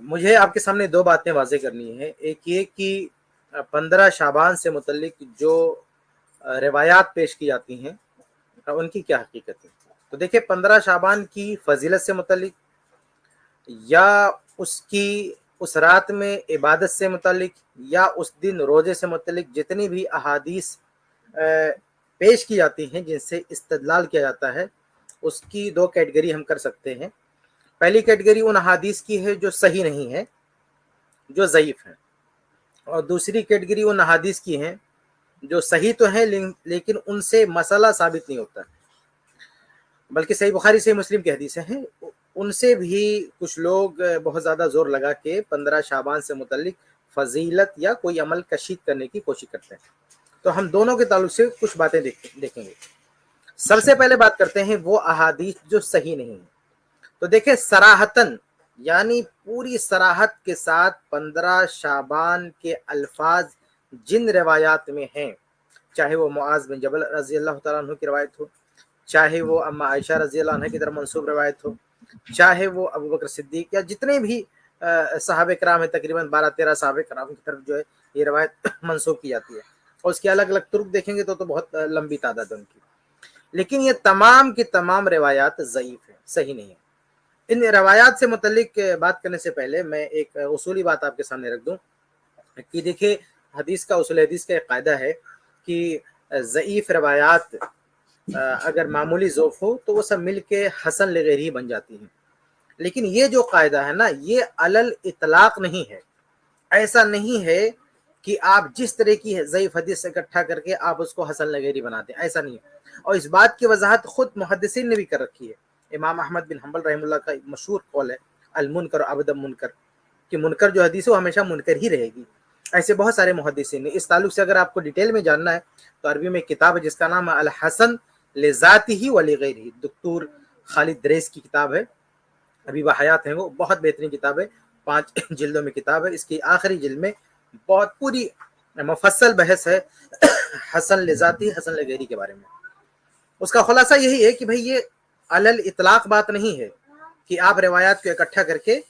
مجھے آپ کے سامنے دو باتیں واضح کرنی ہے. ایک یہ کہ 15 شعبان سے متعلق جو روایات پیش کی جاتی ہیں ان کی کیا حقیقت ہے. تو دیکھیں 15 شعبان کی فضیلت سے متعلق یا اس رات میں عبادت سے متعلق یا اس دن روزے سے متعلق جتنی بھی احادیث پیش کی جاتی ہیں جن سے استدلال کیا جاتا ہے اس کی دو کیٹیگری ہم کر سکتے ہیں. پہلی کیٹیگری ان احادیث کی ہے جو صحیح نہیں ہے، جو ضعیف ہیں، اور دوسری کیٹیگری ان احادیث کی ہیں جو صحیح تو ہیں لیکن ان سے مسئلہ ثابت نہیں ہوتا، بلکہ صحیح بخاری صحیح مسلم کی حدیثیں ہیں. ان سے بھی کچھ لوگ بہت زیادہ زور لگا کے 15 شعبان سے متعلق فضیلت یا کوئی عمل کشید کرنے کی کوشش کرتے ہیں. تو ہم دونوں کے تعلق سے کچھ باتیں دیکھیں گے. سب سے پہلے بات کرتے ہیں وہ احادیث جو صحیح نہیں ہیں. تو دیکھیں صراحتاً یعنی پوری صراحت کے ساتھ 15 شعبان کے الفاظ جن روایات میں ہیں، چاہے وہ معاذ بن جبل رضی اللہ تعالیٰ عنہ کی روایت ہو، چاہے وہ اما عائشہ رضی اللہ عنہ کی طرف منسوب روایت ہو، چاہے وہ ابو بکر صدیق یا جتنے بھی صحابہ کرام ہیں، تقریباً 12-13 صحابہ کرام کی طرف جو ہے یہ روایت منسوب کی جاتی ہے، اور اس کی الگ الگ طرق دیکھیں گے تو بہت لمبی تعداد ہے ان کی. لیکن یہ تمام کی تمام روایات ضعیف ہیں، صحیح نہیں ہیں. ان روایات سے متعلق بات کرنے سے پہلے میں ایک اصولی بات آپ کے سامنے رکھ دوں کہ دیکھیں حدیث کا اصول حدیث کا ایک قاعدہ ہے کہ ضعیف روایات اگر معمولی ضعف ہو تو وہ سب مل کے حسن لغیرہ بن جاتی ہیں. لیکن یہ جو قاعدہ ہے نا یہ علل اطلاق نہیں ہے. ایسا نہیں ہے کہ آپ جس طرح کی ضعیف حدیث اکٹھا کر کے آپ اس کو حسن لغیرہ بنا دیں، ایسا نہیں ہے. اور اس بات کی وضاحت خود محدثین نے بھی کر رکھی ہے. امام احمد بن حنبل رحمہ اللہ کا مشہور قول ہے المنکر عبد منکر، کہ منکر جو حدیث ہے وہ ہمیشہ منکر ہی رہے گی. ایسے بہت سارے محدثین نے. اس تعلق سے اگر آپ کو ڈیٹیل میں جاننا ہے تو عربی میں ایک کتاب ہے جس کا نام ہے الحسن لذاتہ ولغیرہ، دکتور خالد دریس کی کتاب ہے، ابھی بحیات ہیں، وہ بہت بہترین کتاب ہے، 5 جلدوں میں کتاب ہے. اس کی آخری جلد میں بہت پوری مفصل بحث ہے حسن لذاتی حسن لغیرہ کے بارے میں. اس کا خلاصہ یہی ہے کہ بھئی یہ علل اطلاق بات نہیں ہے کہ آپ روایات کو اکٹھا کر کے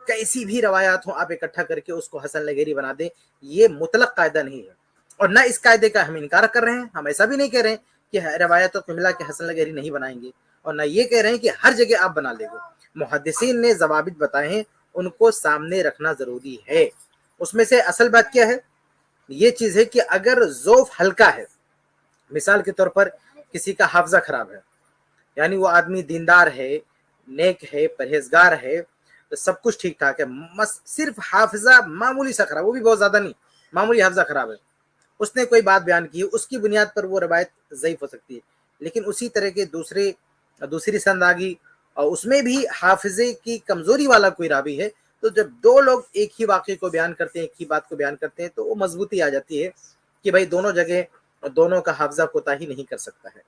کیسی بھی روایات ہوں آپ اکٹھا کر کے اس کو حسن لغیرہ بنا دیں. یہ مطلق قاعدہ نہیں ہے، اور نہ اس قاعدے کا ہم انکار کر رہے ہیں. ہم ایسا بھی نہیں کہہ رہے ہیں کہ روایتوں کو ملا کے حسن لغیرہ نہیں بنائیں گے، اور نہ یہ کہہ رہے ہیں کہ ہر جگہ آپ بنا لیں گے. محدثین نے ضوابط بتائے ہیں، ان کو سامنے رکھنا ضروری ہے. اس میں سے اصل بات کیا ہے؟ یہ چیز ہے کہ اگر ضعف ہلکا ہے، مثال کے طور پر کسی کا حافظہ خراب ہے، یعنی وہ آدمی دیندار ہے، نیک ہے، پرہیزگار ہے، سب کچھ ٹھیک ٹھاک ہے، صرف حافظہ معمولی سا خراب، وہ بھی بہت زیادہ نہیں، معمولی حافظہ خراب ہے، اس نے کوئی بات بیان کی، اس کی بنیاد پر وہ روایت ضعیف ہو سکتی ہے. لیکن اسی طرح کے دوسری سند آگی اور اس میں بھی حافظے کی کمزوری والا کوئی راوی ہے، تو جب دو لوگ ایک ہی واقعے کو بیان کرتے ہیں، ایک ہی بات کو بیان کرتے ہیں، تو وہ مضبوطی آ جاتی ہے کہ بھائی دونوں جگہ دونوں کا حافظہ کوتاہی نہیں کر سکتا ہے.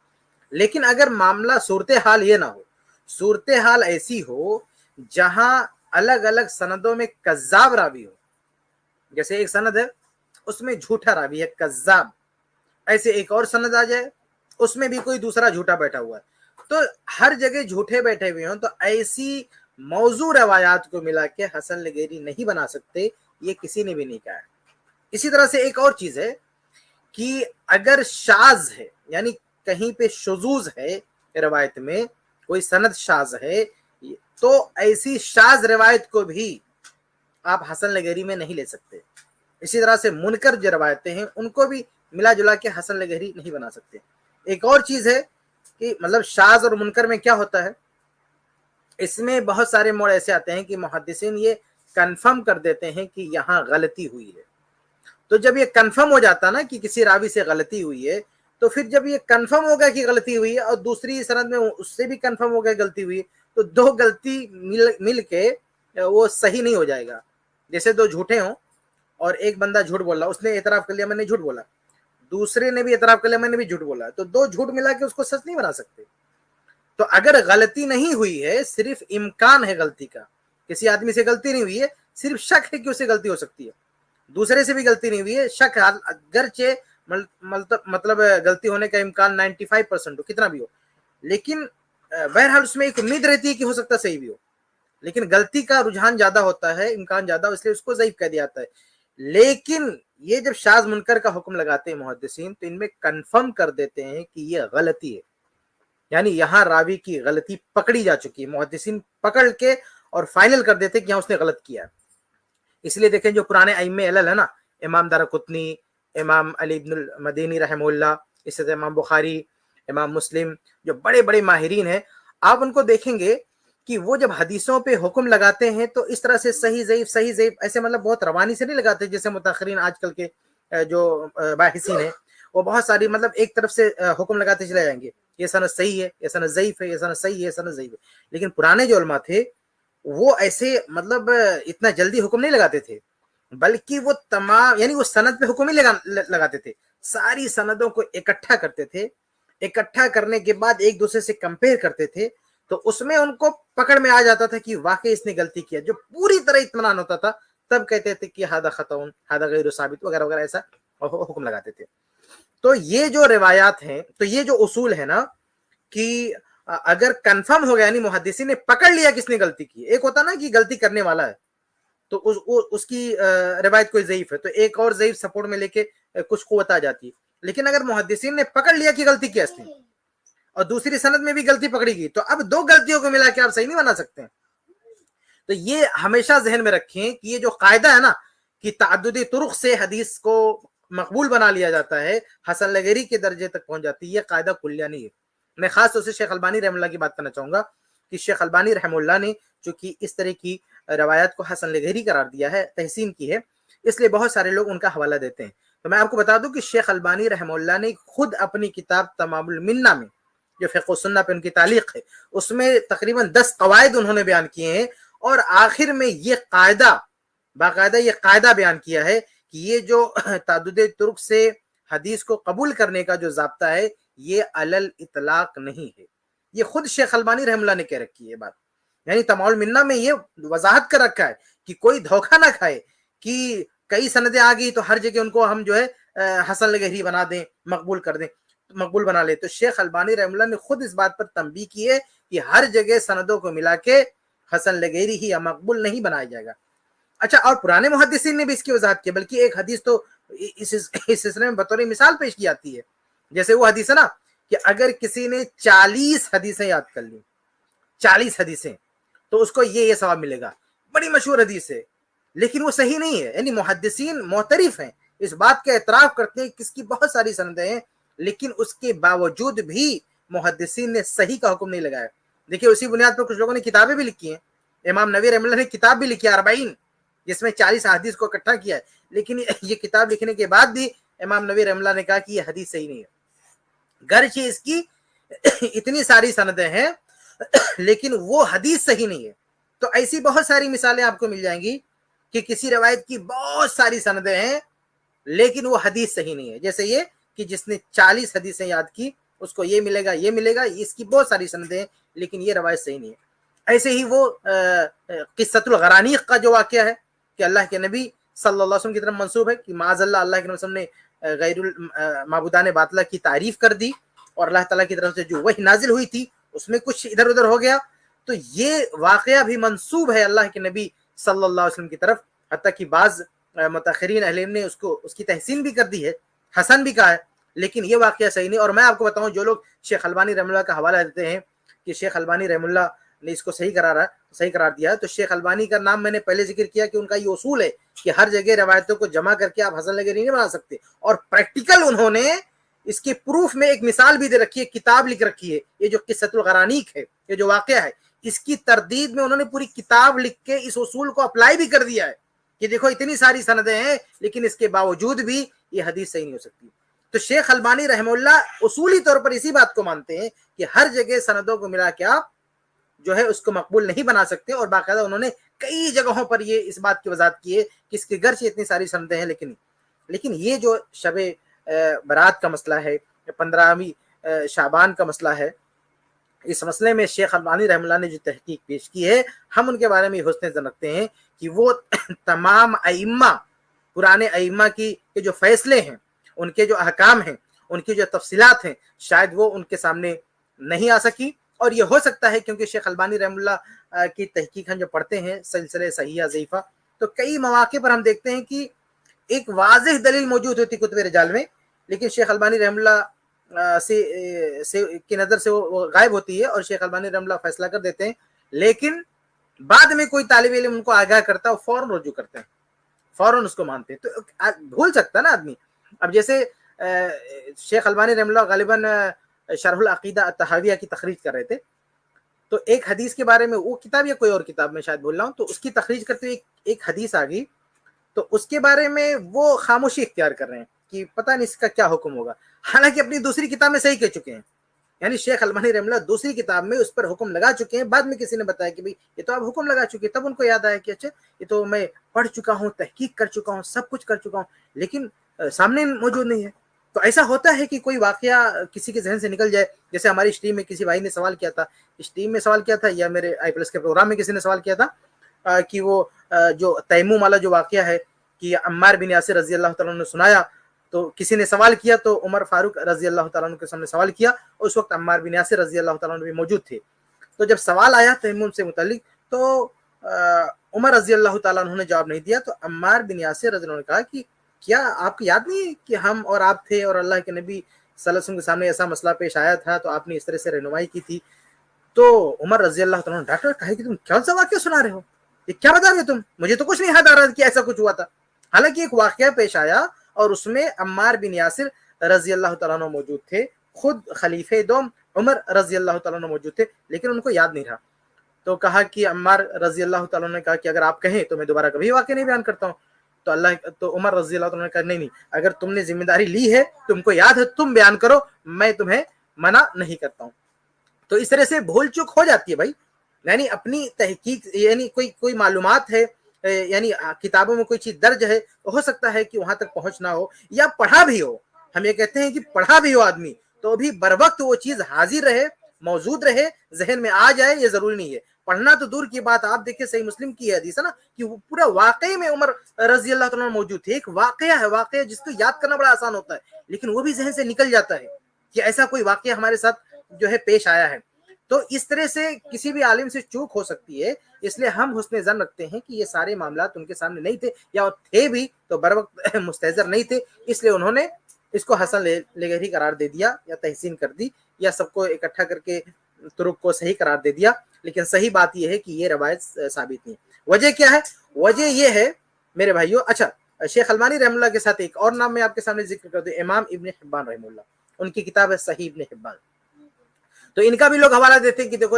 لیکن اگر معاملہ صورتحال یہ نہ ہو، صورتحال ایسی ہو جہاں الگ الگ سندوں میں کذاب راوی ہو، جیسے ایک سند ہے اس میں جھوٹا راوی ہے کذاب، ایسے ایک اور سند آ جائے اس میں بھی کوئی دوسرا جھوٹا بیٹھا ہوا ہے، تو ہر جگہ جھوٹے بیٹھے ہوئے ہوں تو ایسی موضوع روایات کو ملا کے حسن لغیرہ نہیں بنا سکتے، یہ کسی نے بھی نہیں کہا ہے. اسی طرح سے ایک اور چیز ہے کہ اگر شاذ ہے، یعنی کہیں پہ شذوذ ہے روایت میں، کوئی سند شاذ ہے، تو ایسی شاذ روایت کو بھی آپ حسن لغیرہ میں نہیں لے سکتے. اسی طرح سے منکر جو روایتیں ہیں ان کو بھی ملا جلا کے حسن لغیرہ نہیں بنا سکتے. ایک اور چیز ہے کہ مطلب شاذ اور منکر میں کیا ہوتا ہے، اس میں بہت سارے موڑ ایسے آتے ہیں کہ محدثین یہ کنفرم کر دیتے ہیں کہ یہاں غلطی ہوئی ہے. تو جب یہ کنفرم ہو جاتا نا کہ کسی راوی سے غلطی ہوئی ہے، تو پھر جب یہ کنفرم ہو گیا کہ غلطی ہوئی ہے اور دوسری سند میں اس سے بھی کنفرم ہو گیا غلطی ہوئی ہے، تو دو غلطی مل کے وہ صحیح نہیں ہو جائے گا. جیسے دو جھوٹے ہوں اور ایک بندہ جھوٹ بول رہا، اس نے اعتراف کر لیا میں نے جھوٹ بولا، دوسرے نے بھی اعتراف کر لیا میں نے بھی جھوٹ بولا، تو دو جھوٹ ملا کے اس کو سچ نہیں بنا سکتے. تو اگر غلطی نہیں ہوئی ہے، صرف امکان ہے غلطی کا، کسی آدمی سے غلطی نہیں ہوئی ہے، صرف شک ہے کہ اسے غلطی ہو سکتی ہے، دوسرے سے بھی غلطی نہیں ہوئی ہے، شک اگرچہ مطلب غلطی ہونے کا امکان 95% ہو، کتنا بھی ہو، لیکن بہرحال اس میں ایک امید رہتی ہے کہ ہو سکتا صحیح بھی ہو. لیکن غلطی کا رجحان زیادہ ہوتا ہے، امکان زیادہ، اس لیے اس کو ضعیف کہہ دیا جاتا ہے۔ لیکن یہ جب شاذ منکر کا حکم لگاتے ہیں محدثین تو ان میں کنفرم کر دیتے ہیں کہ یہ غلطی ہے، یعنی یہاں راوی کی غلطی پکڑی جا چکی ہے، محدثین پکڑ کے اور فائنل کر دیتے کہ یہاں اس نے غلط کیا ہے۔ اس لیے دیکھیں جو پرانے ائمہ علل ہے نا، امام دارقطنی، امام علی بن المدینی رحمہ اللہ، اس سے امام بخاری، امام مسلم، جو بڑے بڑے ماہرین ہیں، آپ ان کو دیکھیں گے کہ وہ جب حدیثوں پہ حکم لگاتے ہیں تو اس طرح سے صحیح ضعیف ایسے مطلب بہت روانی سے نہیں لگاتے جیسے متاخرین آج کل کے جو باحثین ہیں، وہ بہت ساری مطلب ایک طرف سے حکم لگاتے چلے جائیں گے، یہ سند صحیح ہے، یہ سند ضعیف ہے، یہ سند صحیح ہے، یہ سند ضعیف ہے۔ لیکن پرانے جو علماء تھے وہ ایسے مطلب اتنا جلدی حکم نہیں لگاتے تھے، بلکہ وہ تمام یعنی وہ سند پہ حکم ہی لگاتے تھے، ساری سندوں کو اکٹھا کرتے تھے، اکٹھا کرنے کے بعد ایک دوسرے سے کمپیئر کرتے تھے، تو اس میں ان کو پکڑ میں آ جاتا تھا کہ واقعی اس نے غلطی کیا، جو پوری طرح اطمینان ہوتا تھا تب کہتے تھے کہ ہذا خطأ، ہذا غیر ثابت وغیرہ وغیرہ، ایسا حکم لگاتے تھے۔ تو یہ جو روایات ہیں، تو یہ جو اصول ہے نا کہ اگر کنفرم ہو گیا یعنی محدثین نے پکڑ لیا کس نے غلطی کی، ایک ہوتا نا کہ غلطی کرنے والا ہے تو اس کی روایت کوئی ضعیف ہے تو ایک اور ضعیف سپورٹ میں لے کے کچھ قوت آ جاتی ہے، لیکن اگر محدثین نے پکڑ لیا کہ غلطی کیا اس نے اور دوسری سند میں بھی غلطی پکڑی گئی تو اب دو غلطیوں کو ملا کے آپ صحیح نہیں بنا سکتے ہیں۔ تو یہ ہمیشہ ذہن میں رکھیں کہ یہ جو قاعدہ ہے نا کہ تعددی طرق سے حدیث کو مقبول بنا لیا جاتا ہے، حسن لغیری کے درجے تک پہنچ جاتی ہے، یہ قاعدہ کلیہ نہیں ہے۔ میں خاص طور سے شیخ البانی رحمہ اللہ کی بات کرنا چاہوں گا کہ شیخ البانی رحمہ اللہ نے چونکہ اس طرح کی روایات کو حسن لغیری قرار دیا ہے، تحسین کی ہے، اس لیے بہت سارے لوگ ان کا حوالہ دیتے ہیں۔ تو میں آپ کو بتا دوں کہ شیخ البانی رحمہ اللہ نے خود اپنی کتاب تمام المنہ میں جو فقہ السنہ پہ ان کی تعلیق ہے اس میں تقریباً 10 قواعد انہوں نے بیان کیے ہیں، اور آخر میں یہ قاعدہ باقاعدہ یہ قاعدہ بیان کیا ہے کہ یہ جو تعدد طرق سے حدیث کو قبول کرنے کا جو ضابطہ ہے یہ علل اطلاق نہیں ہے، یہ خود شیخ البانی رحمہ اللہ نے کہہ رکھی ہے بات، یعنی تمام المنہ میں یہ وضاحت کر رکھا ہے کہ کوئی دھوکہ نہ کھائے کہ کئی سندیں آ گئی تو ہر جگہ ان کو ہم جو ہے حسن لغیری بنا دیں، مقبول کر دیں، مقبول بنا لے۔ تو شیخ البانی رحمہ اللہ نے خود اس بات پر تنبیہ کی ہے کہ ہر جگہ سندوں کو ملا کے حسن لغیری ہی یا مقبول نہیں بنایا جائے گا۔ اچھا، اور پرانے محدثین نے بھی اس کی وضاحت کی، بلکہ ایک حدیث تو اس سلسلے میں بطور مثال پیش کی جاتی ہے، جیسے وہ حدیث ہے نا کہ اگر کسی نے 40 حدیثیں یاد کر لی، 40 حدیثیں، تو اس کو یہ ثواب ملے گا، بڑی مشہور حدیث ہے، لیکن وہ صحیح نہیں ہے۔ یعنی محدثین معترف ہیں، اس بات کا اعتراف کرتے ہیں کہ اس کی بہت ساری سندیں ہیں، لیکن اس کے باوجود بھی محدثین نے صحیح کا حکم نہیں لگایا۔ دیکھیے اسی بنیاد پر کچھ لوگوں نے کتابیں بھی لکھی ہیں، امام نووی رحمہ اللہ نے کتاب بھی لکھی ہے 40 جس میں 40 حدیث کو اکٹھا کیا ہے، لیکن یہ کتاب لکھنے کے بعد بھی امام نووی رحمہ اللہ نے کہا کہ یہ حدیث صحیح نہیں ہے، گرچہ اس کی اتنی ساری سندیں ہیں لیکن وہ حدیث صحیح نہیں ہے۔ تو ایسی بہت ساری مثالیں آپ کو مل جائیں گی کہ کسی روایت کی بہت ساری سندیں ہیں لیکن وہ حدیث صحیح نہیں ہے، جیسے یہ کہ جس نے 40 حدیثیں یاد کی اس کو یہ ملے گا، یہ ملے گا، اس کی بہت ساری سندیں ہیں لیکن یہ روایت صحیح نہیں ہے۔ ایسے ہی وہ قصۃ الغرانیق کا جو واقعہ ہے کہ اللہ کے نبی صلی اللہ علیہ وسلم کی طرف منسوب ہے کہ معاذ اللہ اللہ کے نبی صلی اللہ علیہ وسلم نے غیر المعبودان باطلہ کی تعریف کر دی اور اللہ تعالیٰ کی طرف سے جو وحی نازل ہوئی تھی اس میں کچھ ادھر ادھر ہو گیا، تو یہ واقعہ بھی منسوب ہے اللہ کے نبی صلی اللہ علیہ وسلم کی طرف، حتیٰ کہ بعض متاخرین اہل علم نے اس کی تحسین بھی کر دی ہے، حسن بھی کہا ہے، لیکن یہ واقعہ صحیح نہیں۔ اور میں آپ کو بتاؤں جو لوگ شیخ البانی رحمہ اللہ کا حوالہ دیتے ہیں کہ شیخ البانی رحمہ اللہ نے اس کو صحیح قرار دیا ہے، تو شیخ البانی کا نام میں نے پہلے ذکر کیا کہ ان کا یہ اصول ہے کہ ہر جگہ روایتوں کو جمع کر کے آپ حسن لغیری نہیں بنا سکتے، اور پریکٹیکل انہوں نے اس کے پروف میں ایک مثال بھی دے رکھی ہے، کتاب لکھ رکھی ہے، یہ جو قصۃ الغرانیق ہے، یہ جو واقعہ ہے اس کی تردید میں انہوں نے پوری کتاب لکھ کے اس اصول کو اپلائی بھی کر دیا ہے کہ دیکھو اتنی ساری سندیں ہیں لیکن اس کے باوجود بھی یہ حدیث صحیح نہیں ہو سکتی۔ تو شیخ البانی رحمہ اللہ اصولی طور پر اسی بات کو مانتے ہیں کہ ہر جگہ سندوں کو ملا کے آپ جو ہے اس کو مقبول نہیں بنا سکتے، اور باقاعدہ انہوں نے کئی جگہوں پر یہ اس بات کی وضاحت کی ہے کہ اس کے گرچہ اتنی ساری سندیں ہیں لیکن یہ جو شب برات کا مسئلہ ہے، 15ویں شعبان کا مسئلہ ہے، اس مسئلے میں شیخ البانی رحمہ اللہ نے جو تحقیق پیش کی ہے ہم ان کے بارے میں حسن ظن رکھتے ہیں کہ وہ تمام ائمہ، پرانے ائمہ کی جو فیصلے ہیں، ان کے جو احکام ہیں، ان کی جو تفصیلات ہیں، شاید وہ ان کے سامنے نہیں آ سکی، اور یہ ہو سکتا ہے کیونکہ شیخ البانی رحم اللہ کی تحقیق ہم جو پڑھتے ہیں سلسلہ صحیح ضعیفہ، تو کئی مواقع پر ہم دیکھتے ہیں کہ ایک واضح دلیل موجود ہوتی کتب رجال میں، لیکن شیخ البانی رحم اللہ سے کی نظر سے وہ غائب ہوتی ہے اور شیخ البانی رحم اللہ فیصلہ کر دیتے ہیں، لیکن بعد میں کوئی طالب علم ان کو آگاہ کرتا ہے اور فوراً رجوع کرتے ہیں، فوراً اس کو مانتے ہیں، تو بھول سکتا ہے نا آدمی۔ اب جیسے شیخ البانی رحم اللہ غالباً شرح العقیدہ الطحاویہ کی تخریج کر رہے تھے، تو ایک حدیث کے بارے میں، وہ کتاب یا کوئی اور کتاب میں شاید بول رہا ہوں، تو اس کی تخریج کرتے ہوئے ایک حدیث آ گئی، تو اس کے بارے میں وہ خاموشی اختیار کر رہے ہیں کہ پتہ نہیں اس کا کیا حکم ہوگا، حالانکہ اپنی دوسری کتاب میں صحیح کہہ چکے ہیں۔ یعنی شیخ البانی رحمہ اللہ دوسری کتاب میں اس پر حکم لگا چکے ہیں، بعد میں کسی نے بتایا کہ بھئی یہ تو آپ حکم لگا چکے، تب ان کو یاد آیا کہ اچھا یہ تو میں پڑھ چکا ہوں، تحقیق کر چکا ہوں، سب کچھ کر چکا ہوں، لیکن سامنے موجود نہیں ہے۔ تو ایسا ہوتا ہے کہ کوئی واقعہ کسی کے ذہن سے نکل جائے، جیسے ہماری اسٹریم میں کسی بھائی نے سوال کیا تھا، اسٹریم میں سوال کیا تھا یا میرے آئی پلس کے پروگرام میں کسی نے سوال کیا تھا کہ وہ جو تیمم والا جو واقعہ ہے کہ عمار بن یاسر رضی اللہ تعالیٰ عنہ نے سنایا، تو کسی نے سوال کیا تو عمر فاروق رضی اللہ تعالیٰ عنہ کے سامنے سوال کیا، اور اس وقت عمار بن یاسر رضی اللہ تعالیٰ عنہ بھی موجود تھے۔ تو جب سوال آیا تیمم سے متعلق تو عمر رضی اللہ تعالیٰ عنہ نے جواب نہیں دیا، تو عمار بن یاسر رضی اللہ عنہ نے کہا کہ کیا آپ کو یاد نہیں ہے کہ ہم اور آپ تھے اور اللہ کے نبی صلی اللہ علیہ وسلم کے سامنے ایسا مسئلہ پیش آیا تھا تو آپ نے اس طرح سے رہنمائی کی تھی؟ تو عمر رضی اللہ تعالیٰ عنہ ڈاکٹر کہا کہ تم کیا سا واقعہ سنا رہے ہو، یہ کیا بتا رہے ہو تم، مجھے تو کچھ نہیں یاد آ رہا کہ ایسا کچھ ہوا تھا۔ حالانکہ ایک واقعہ پیش آیا اور اس میں عمار بن یاسر رضی اللہ تعالیٰ عنہ موجود تھے، خود خلیفہ دوم عمر رضی اللہ تعالیٰ عنہ موجود تھے، لیکن ان کو یاد نہیں رہا۔ تو کہا کہ عمار رضی اللہ تعالیٰ عنہ نے کہا کہ اگر آپ کہیں تو میں دوبارہ کبھی واقعہ نہیں بیان کرتا ہوں۔ تو عمر رضی اللہ تعالیٰ عنہ نے کہا نہیں، اگر تم نے ذمہ داری لی ہے، تم کو یاد ہے، تم بیان کرو، میں تمہیں منع نہیں کرتا ہوں۔ تو اس طرح سے بھول چوک ہو جاتی ہے بھائی، یعنی اپنی تحقیق، یعنی کوئی معلومات ہے، یعنی کتابوں میں کوئی چیز درج ہے، ہو سکتا ہے کہ وہاں تک پہنچنا ہو یا پڑھا بھی ہو، ہم یہ کہتے ہیں کہ پڑھا بھی ہو آدمی تو بھی بر وقت وہ چیز حاضر رہے، موجود رہے، ذہن میں آ جائے، یہ ضروری نہیں ہے۔ پڑھنا تو دور کی بات، آپ دیکھیں صحیح مسلم کی حدیث ہے نا کہ وہ پورا واقعے میں عمر رضی اللہ تعالیٰ موجود تھے، ایک واقعہ ہے، واقعہ جس کو یاد کرنا بڑا آسان ہوتا ہے، لیکن وہ بھی ذہن سے نکل جاتا ہے کہ ایسا کوئی واقعہ ہمارے ساتھ جو ہے پیش آیا ہے۔ تو اس طرح سے کسی بھی عالم سے چوک ہو سکتی ہے، اس لیے ہم حسن ظن رکھتے ہیں کہ یہ سارے معاملات ان کے سامنے نہیں تھے، یا تھے بھی تو بر وقت مستحضر نہیں تھے، اس لیے انہوں نے اس کو حسن لغیری قرار دے دیا یا تحسین کر دی، یا سب کو اکٹھا کر کے طرق کو صحیح قرار دے دیا، لیکن صحیح بات یہ ہے کہ یہ روایت ثابت نہیں۔ وجہ کیا ہے؟ وجہ یہ ہے میرے بھائیوں، اچھا شیخ البانی رحمہ اللہ کے ساتھ ایک اور نام میں آپ کے سامنے ذکر کر دوں، امام ابن حبان رحمہ اللہ، ان کی کتاب ہے صحیح ابن حبان، تو ان کا بھی لوگ حوالہ دیتے ہیں کہ دیکھو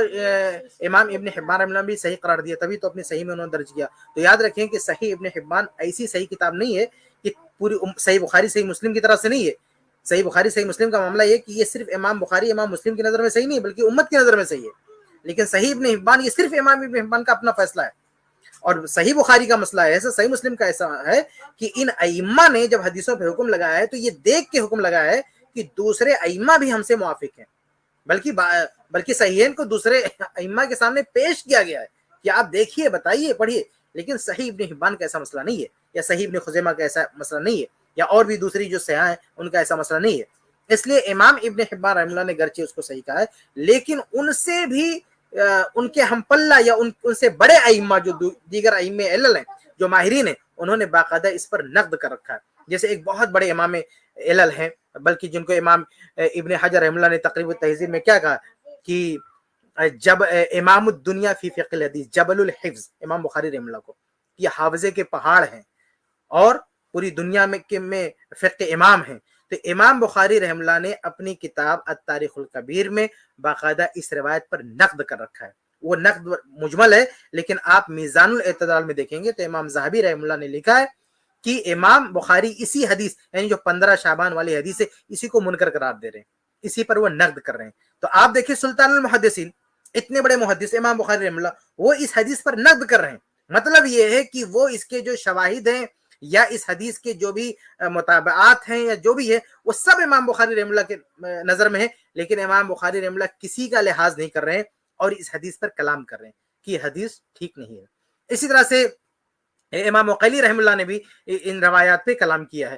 امام ابن حبان رحمہ اللہ بھی صحیح قرار دیا، تبھی تو اپنی صحیح میں انہوں نے درج کیا۔ تو یاد رکھیں کہ صحیح ابن حبان ایسی صحیح کتاب نہیں ہے کہ پوری صحیح بخاری صحیح مسلم کی طرح سے نہیں ہے۔ صحیح بخاری صحیح مسلم کا معاملہ یہ کہ یہ صرف امام بخاری امام مسلم کی نظر میں صحیح نہیں بلکہ امت کی نظر میں صحیح ہے، لیکن صحیح ابن حبان یہ صرف امام ابن حبان کا اپنا فیصلہ ہے، اور صحیح بخاری کا مسئلہ ہے ایسا، صحیح مسلم کا ایسا ہے کہ ان ائمہ نے جب حدیثوں پہ حکم لگایا ہے تو یہ دیکھ کے حکم لگایا ہے کہ دوسرے ائمہ بھی ہم سے موافق ہیں، بلکہ صحیحین کو دوسرے ائمہ کے سامنے پیش کیا گیا ہے کہ آپ دیکھیے، بتائیے، پڑھیے، لیکن صحیح ابن حبان کا ایسا مسئلہ نہیں ہے، یا صحیح ابن خزیمہ کا ایسا مسئلہ نہیں ہے، یا اور بھی دوسری جو صحیح ہیں ان کا ایسا مسئلہ نہیں ہے۔ اس لیے امام ابن حبان رحمہ اللہ نے گرچہ اس کو صحیح کہا ہے، لیکن ان سے بھی ان کے ہم پلہ یا ان سے بڑے ائمہ جو دیگر ائمہ علل ہیں، جو ماہرین ہیں، انہوں نے باقاعدہ اس پر نقد کر رکھا ہے۔ جیسے ایک بہت بڑے امام علل ہیں، بلکہ جن کو امام ابن حجر رحمہ اللہ نے تقریب التہذیب میں کیا کہا کہ جب امام الدنیا فی فقہ الحدیث جبل الحفظ، امام بخاری رحمہ اللہ کو یہ حافظے کے پہاڑ ہیں اور پوری دنیا میں فقہ امام ہیں۔ تو امام بخاری رحمہ اللہ نے اپنی کتاب التاریخ الکبیر میں باقاعدہ اس روایت پر نقد کر رکھا ہے، وہ نقد مجمل ہے، لیکن آپ میزان الاعتدال میں دیکھیں گے تو امام ذہبی رحمہ اللہ نے لکھا ہے کہ امام بخاری اسی حدیث، یعنی جو 15 شعبان والی حدیث ہے، اسی کو منکر قرار دے رہے ہیں، اسی پر وہ نقد کر رہے ہیں۔ تو آپ دیکھیں سلطان المحدثین، اتنے بڑے محدث امام بخاری رحمہ اللہ، وہ اس حدیث پر نقد کر رہے ہیں، مطلب یہ ہے کہ وہ اس کے جو شواہد ہیں یا اس حدیث کے جو بھی مطابعات ہیں یا جو بھی ہے، وہ سب امام بخاری رحمہ اللہ کے نظر میں ہے، لیکن امام بخاری رحمہ اللہ کسی کا لحاظ نہیں کر رہے ہیں اور اس حدیث پر کلام کر رہے ہیں کہ یہ حدیث ٹھیک نہیں ہے۔ اسی طرح سے امام عقیلی رحمہ اللہ نے بھی ان روایات پہ کلام کیا ہے،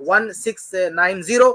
1690,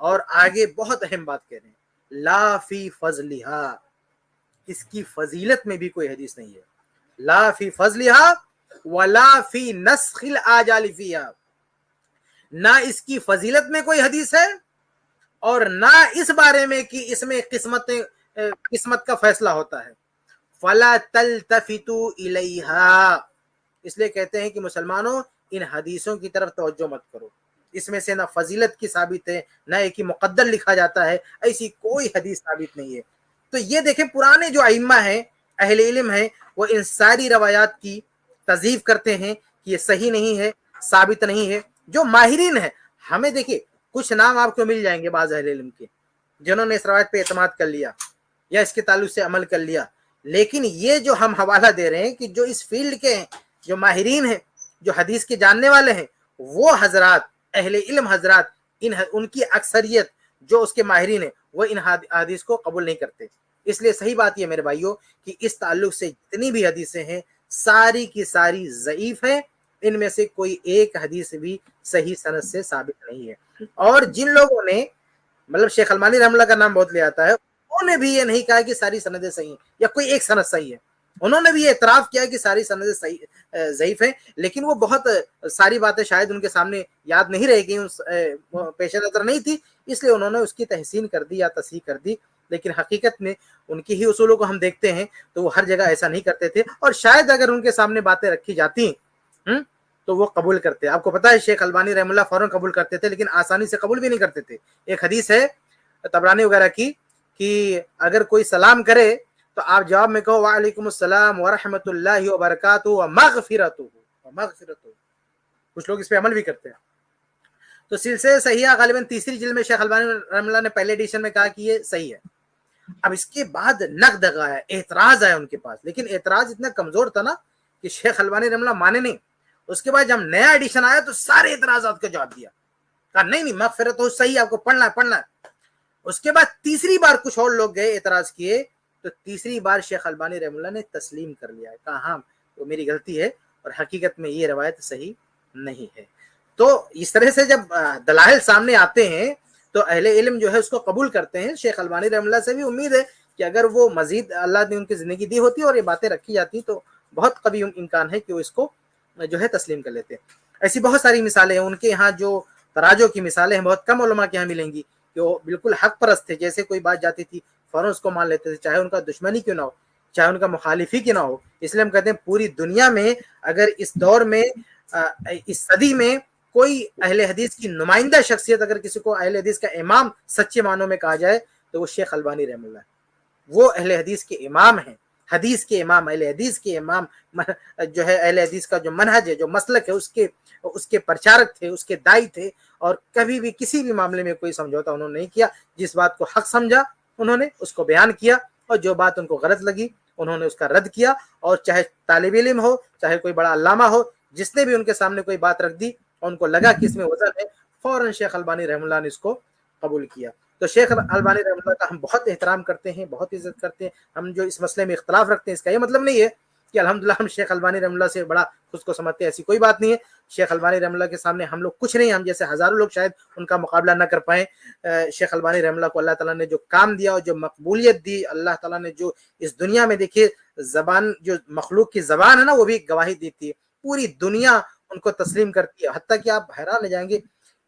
اور آگے بہت اہم بات کہہ رہے ہیں، لا فی فضلہا، اس کی فضیلت میں بھی کوئی حدیث نہیں ہے، لا فی فضلہا ولا فی نسخ الآجال فیہا، نہ اس کی فضیلت میں کوئی حدیث ہے اور نہ اس بارے میں کہ اس میں قسمت کا فیصلہ ہوتا ہے۔ فلا تلتفتوا الیہا، اس لیے کہتے ہیں کہ مسلمانوں ان حدیثوں کی طرف توجہ مت کرو، اس میں سے نہ فضیلت کی ثابت ہے، نہ ایک ہی مقدر لکھا جاتا ہے، ایسی کوئی حدیث ثابت نہیں ہے۔ تو یہ دیکھیں پرانے جو ائمہ ہیں، اہل علم ہیں، وہ ان ساری روایات کی تضعیف کرتے ہیں کہ یہ صحیح نہیں ہے، ثابت نہیں ہے۔ جو ماہرین ہیں، ہمیں دیکھیں کچھ نام آپ کو مل جائیں گے بعض اہل علم کے جنہوں نے اس روایت پہ اعتماد کر لیا یا اس کے تعلق سے عمل کر لیا، لیکن یہ جو ہم حوالہ دے رہے ہیں کہ جو اس فیلڈ کے ہیں، جو ماہرین ہیں، جو حدیث کے جاننے والے ہیں، وہ حضرات اہل علم حضرات ان کی اکثریت جو اس کے ماہرین ہیں وہ ان حدیث کو قبول نہیں کرتے۔ اس لیے صحیح بات یہ میرے بھائیوں کہ اس تعلق سے جتنی بھی حدیثیں ہیں ساری کی ساری ضعیف ہیں، ان میں سے کوئی ایک حدیث بھی صحیح سند سے ثابت نہیں ہے۔ اور جن لوگوں نے مطلب شیخ البانی رحمہ اللہ کا نام بہت لے آتا ہے، انہوں نے بھی یہ نہیں کہا کہ ساری سندیں صحیح ہیں یا کوئی ایک سند صحیح ہے، انہوں نے بھی یہ اعتراف کیا کہ ساری سندیں صحیح ضعیف ہیں، لیکن وہ بہت ساری باتیں شاید ان کے سامنے یاد نہیں رہ گئی، پیش نظر نہیں تھی، اس لیے انہوں نے اس کی تحسین کر دی یا تصحیح کر دی، لیکن حقیقت میں ان کی ہی اصولوں کو ہم دیکھتے ہیں تو وہ ہر جگہ ایسا نہیں کرتے تھے، اور شاید اگر ان کے سامنے باتیں رکھی جاتی تو وہ قبول کرتے۔ آپ کو پتا ہے شیخ البانی رحمہ اللہ فوراً قبول کرتے تھے، لیکن آسانی سے قبول بھی نہیں کرتے تھے۔ ایک حدیث ہے طبرانی وغیرہ کی کہ اگر کوئی سلام کرے تو آپ جواب میں کہو وعلیکم السلام ورحمۃ اللہ وبرکاتہ ومغفرتہ، کچھ لوگ اس پہ عمل بھی کرتے ہیں۔ تو سلسلہ صحیحہ غالباً تیسری جلد میں شیخ البانی رحمہ اللہ نے پہلے ایڈیشن میں کہا کہ یہ صحیح ہے۔ اب اس کے بعد نقد آیا، اعتراض آیا ان کے پاس، لیکن اعتراض اتنا کمزور تھا نا کہ شیخ البانی رحمہ اللہ مانے نہیں۔ اس کے بعد جب نیا ایڈیشن آیا تو سارے اعتراضات کا جواب دیا، کہا نہیں مغفرت ہو صحیح، آپ کو پڑھنا ہے۔ اس کے بعد تیسری بار کچھ اور لوگ گئے اعتراض کیے تو تیسری بار شیخ البانی رحمہ اللہ نے تسلیم کر لیا ہے، کہا ہاں وہ میری غلطی ہے اور حقیقت میں یہ روایت صحیح نہیں ہے۔ تو اس طرح سے جب دلائل سامنے آتے ہیں تو اہل علم جو ہے اس کو قبول کرتے ہیں۔ شیخ البانی رحمہ اللہ سے بھی امید ہے کہ اگر وہ مزید اللہ نے ان کی زندگی دی ہوتی اور یہ باتیں رکھی جاتی تو بہت قوی امکان ہے کہ وہ اس کو جو ہے تسلیم کر لیتے ہیں۔ ایسی بہت ساری مثالیں ہیں، ان کے یہاں جو تراجوں کی مثالیں ہیں بہت کم علماء کے یہاں ملیں گی کہ وہ بالکل حق پرست تھے، جیسے کوئی بات جاتی تھی فوراً اس کو مان لیتے تھے، چاہے ان کا دشمنی کیوں نہ ہو، چاہے ان کا مخالفی کیوں نہ ہو۔ اس لیے ہم کہتے ہیں پوری دنیا میں اگر اس دور میں اس صدی میں کوئی اہل حدیث کی نمائندہ شخصیت، اگر کسی کو اہل حدیث کا امام سچے معنوں میں کہا جائے تو وہ شیخ البانی رحمہ اللہ ہے۔ وہ اہل حدیث کے امام ہیں، حدیث کے امام، اہل حدیث کے امام جو ہے، اہل حدیث کا جو منہج ہے، جو مسلک ہے، اس کے پرچارک تھے، اس کے دائی تھے، اور کبھی بھی کسی بھی معاملے میں کوئی سمجھوتا انہوں نے نہیں کیا۔ جس بات کو حق سمجھا انہوں نے اس کو بیان کیا، اور جو بات ان کو غلط لگی انہوں نے اس کا رد کیا، اور چاہے طالب علم ہو، چاہے کوئی بڑا علامہ ہو، جس نے بھی ان کے سامنے کوئی بات رکھ دی اور ان کو لگا کہ اس میں وزن ہے، فوراً شیخ البانی رحمہ اللہ نے اس کو قبول کیا۔ تو شیخ البانی رحمہ اللہ کا ہم بہت احترام کرتے ہیں، بہت عزت کرتے ہیں۔ ہم جو اس مسئلے میں اختلاف رکھتے ہیں اس کا یہ مطلب نہیں ہے کہ الحمدللہ ہم شیخ البانی رحمہ اللہ سے بڑا خود کو سمجھتے ہیں، ایسی کوئی بات نہیں ہے۔ شیخ البانی رحمہ اللہ کے سامنے ہم لوگ کچھ نہیں، ہم جیسے ہزاروں لوگ شاید ان کا مقابلہ نہ کر پائیں۔ شیخ البانی رحمہ اللہ کو اللہ تعالیٰ نے جو کام دیا اور جو مقبولیت دی، اللہ تعالیٰ نے جو اس دنیا میں دیکھیے زبان، جو مخلوق کی زبان ہے نا، وہ بھی گواہی دیتی ہے، پوری دنیا ان کو تسلیم کرتی ہے، حتیٰ کہ آپ حیران ہو جائیں گے۔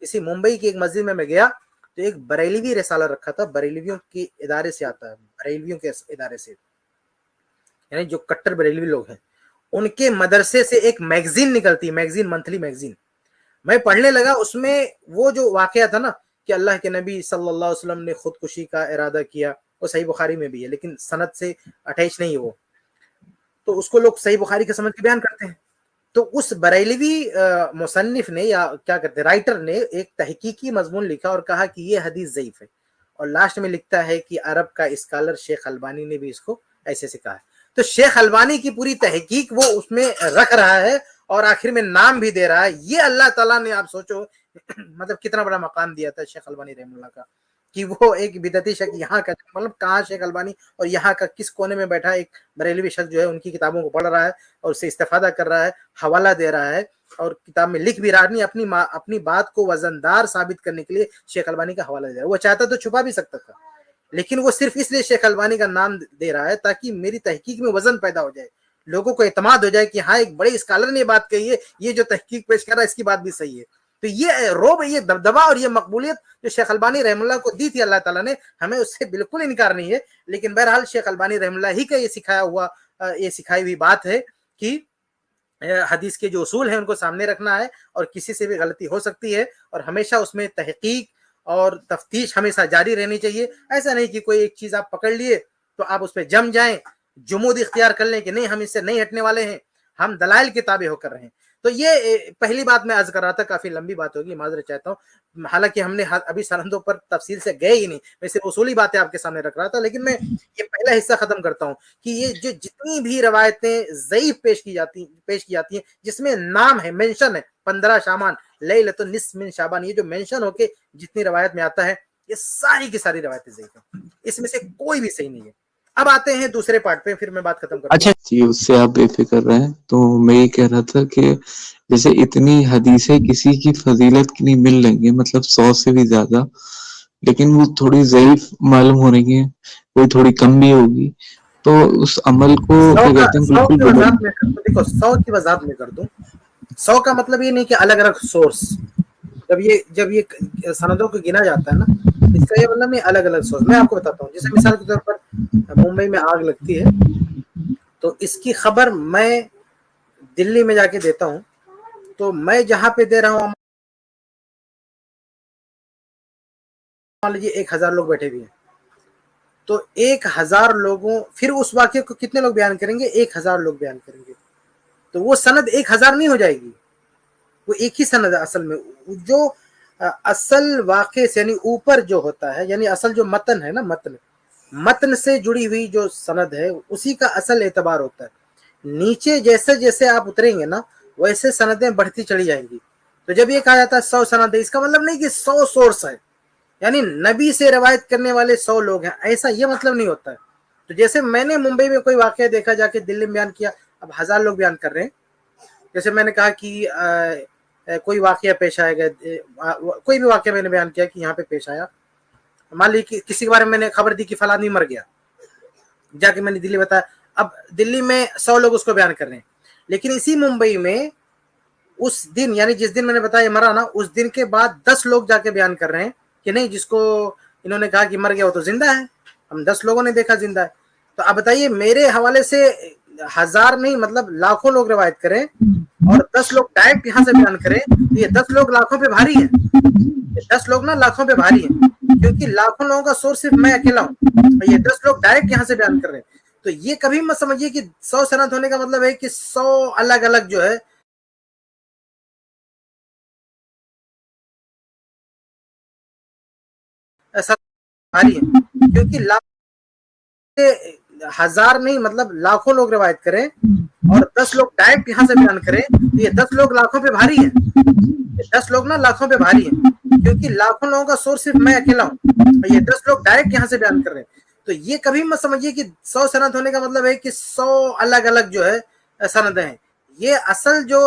اسی ممبئی کی ایک مسجد میں گیا تو ایک بریلوی رسالہ رکھا تھا، بریلویوں کے ادارے سے آتا ہے، بریلویوں کے ادارے سے، یعنی جو کٹر بریلوی لوگ ہیں ان کے مدرسے سے ایک میگزین نکلتی، میگزین، منتھلی میگزین۔ میں پڑھنے لگا، اس میں وہ جو واقعہ تھا نا کہ اللہ کے نبی صلی اللہ علیہ وسلم نے خودکشی کا ارادہ کیا، وہ صحیح بخاری میں بھی ہے لیکن سند سے اٹیچ نہیں ہے وہ، تو اس کو لوگ صحیح بخاری کے سند کے بیان کرتے ہیں۔ تو اس بریلوی مصنف نے یا کیا کہتے ہیں رائٹر نے ایک تحقیقی مضمون لکھا اور کہا کہ یہ حدیث ضعیف ہے، اور لاسٹ میں لکھتا ہے کہ عرب کا اسکالر شیخ البانی نے بھی اس کو ایسے سے کہا ہے۔ تو شیخ البانی کی پوری تحقیق وہ اس میں رکھ رہا ہے اور آخر میں نام بھی دے رہا ہے۔ یہ اللہ تعالیٰ نے، آپ سوچو مطلب کتنا بڑا مقام دیا تھا شیخ البانی رحمہ اللہ کا، کہ وہ ایک بدعتی شخص یہاں کا مطلب کہاں شیخ البانی اور یہاں کا کس کونے میں بیٹھا ایک بریلوی شخص جو ہے ان کی کتابوں کو پڑھ رہا ہے اور اس سے استفادہ کر رہا ہے، حوالہ دے رہا ہے اور کتاب میں لکھ بھی رہا نہیں، اپنی بات کو وزندار ثابت کرنے کے لیے شیخ البانی کا حوالہ دے رہا ہے۔ وہ چاہتا تو چھپا بھی سکتا تھا، لیکن وہ صرف اس لیے شیخ البانی کا نام دے رہا ہے تاکہ میری تحقیق میں وزن پیدا ہو جائے، لوگوں کو اعتماد ہو جائے کہ ہاں ایک بڑے اسکالر نے یہ بات کہی ہے، یہ جو تحقیق پیش کر رہا ہے اس کی بات بھی صحیح ہے۔ تو یہ روب، یہ دبدبا اور یہ مقبولیت جو شیخ البانی رحم اللہ کو دی تھی اللہ تعالیٰ نے، ہمیں اس سے بالکل انکار نہیں ہے، لیکن بہرحال شیخ البانی رحم اللہ ہی کا یہ سکھائی ہوئی بات ہے کہ حدیث کے جو اصول ہیں ان کو سامنے رکھنا ہے اور کسی سے بھی غلطی ہو سکتی ہے اور ہمیشہ اس میں تحقیق اور تفتیش ہمیشہ جاری رہنی چاہیے۔ ایسا نہیں کہ کوئی ایک چیز آپ پکڑ لیے تو آپ اس پہ جم جائیں، جمود اختیار کر لیں کہ نہیں ہم اس سے نہیں ہٹنے والے ہیں، ہم دلائل کے تابع ہو کر رہے ہیں۔ تو یہ پہلی بات میں عرض کر رہا تھا، کافی لمبی بات ہوگی، معذرت چاہتا ہوں، حالانکہ ہم نے ابھی سرحدوں پر تفصیل سے گئے ہی نہیں، میں صرف اصولی باتیں آپ کے سامنے رکھ رہا تھا، لیکن میں یہ پہلا حصہ ختم کرتا ہوں کہ یہ جو جتنی بھی روایتیں ضعیف پیش کی جاتی ہیں جس میں نام ہے، مینشن ہے 15 شعبان لیلۃ النصف من شعبان، یہ جو مینشن ہو کے جتنی روایت میں آتا ہے یہ ساری کی ساری روایتیں ضعیف ہیں، اس میں سے کوئی بھی صحیح نہیں ہے۔ اب آتے ہیں دوسرے پارٹ پہ، پھر میں بات ختم کروں گا۔ جی اس سے آپ بے فکر رہیں، تو میں یہ کہہ رہا تھا کہ جیسے اتنی حدیثیں کسی کی فضیلت کی نہیں مل رہی ہیں، مطلب 100 سے بھی زیادہ، لیکن وہ تھوڑی ضعیف معلوم ہو رہی ہیں، کوئی تھوڑی کم بھی ہوگی، تو اس عمل کو کیا کہتے ہیں بالکل کی وضاحت میں دیکھو، 100 کی وضاحت میں کر دوں، 100 کا مطلب یہ نہیں کہ الگ الگ سورس، جب یہ سندوں کو گنا جاتا ہے نا، اس کا یہ مطلب نہیں الگ الگ سورس۔ میں آپ کو بتاتا ہوں، جیسے مثال کے طور پر ممبئی میں آگ لگتی ہے تو اس کی خبر میں دلی میں جا کے دیتا ہوں، تو میں جہاں پہ دے رہا ہوں مان لیجیے 1000 لوگ بیٹھے ہوئے ہیں، تو 1000 لوگوں، پھر اس واقعے کو کتنے لوگ بیان کریں گے؟ 1000 لوگ بیان کریں گے، تو وہ سند 1000 نہیں ہو جائے گی، وہ ایک ہی سند ہے اصل میں۔ جو اصل واقعے سے یعنی اوپر جو ہوتا ہے، یعنی اصل جو متن ہے نا، متن سے جڑی ہوئی جو سند ہے اسی کا اصل اعتبار ہوتا ہے۔ نیچے جیسے جیسے آپ اتریں گے نا ویسے سندیں بڑھتی چلی جائیں گی۔ تو جب یہ کہا جاتا ہے 100 سند ہے، اس کا مطلب نہیں کہ 100 سورس ہے، یعنی نبی سے روایت کرنے والے 100 لوگ ہیں، ایسا یہ مطلب نہیں ہوتا ہے۔ تو جیسے میں نے ممبئی میں کوئی واقعہ دیکھا جا کے دلی میں بیان کیا، اب 1000 لوگ بیان کر رہے ہیں۔ جیسے میں نے کہا کہ کوئی واقعہ پیش آئے گا، کوئی بھی واقعہ میں نے بیان کیا کہ یہاں پہ پیش آیا، مان لی کہ کسی کے بارے میں میں نے خبر دی کہ فلاں آدمی مر گیا، جا کے میں نے دلی بتایا، اب دلی میں 100 لوگ اس کو بیان کر رہے ہیں، لیکن اسی ممبئی میں اس دن، یعنی جس دن میں نے بتایا مرا نا، اس دن کے بعد 10 لوگ جا کے بیان کر رہے ہیں کہ نہیں جس کو انہوں نے کہا کہ مر گیا وہ تو زندہ ہے، ہم 10 لوگوں نے دیکھا زندہ ہے۔ تو اب بتائیے میرے حوالے سے 1000 نہیں مطلب لاکھوں لوگ روایت کریں اور 10 لوگ ڈائریکٹ یہاں سے بیان کریں، تو یہ 10 لوگ لاکھوں پہ بھاری ہیں، یہ 10 لوگ نا لاکھوں پہ بھاری ہیں، کیونکہ لاکھوں لوگوں کا سورس صرف میں اکیلا ہوں اور یہ 10 لوگ ڈائریکٹ یہاں سے بیان کر رہے ہیں۔ تو یہ کبھی مت سمجھیے کہ 100 سند ہونے کا مطلب ہے کہ 100 الگ الگ جو ہے ایسا بھاری ہے، کیونکہ 1000 نہیں مطلب لاکھوں لوگ روایت کریں اور 10 لوگ ڈائریکٹ یہاں سے بیان کریں، تو یہ 10 لوگ لاکھوں پہ بھاری ہیں، یہ 10 لوگ نا لاکھوں پہ بھاری ہیں، کیونکہ لاکھوں لوگوں کا سورس صرف میں اکیلا ہوں اور یہ 10 لوگ ڈائریکٹ یہاں سے بیان کر رہے ہیں۔ تو یہ کبھی مت سمجھیے کہ 100 سند ہونے کا مطلب ہے کہ 100 الگ الگ جو ہے سندیں ہیں۔ یہ اصل جو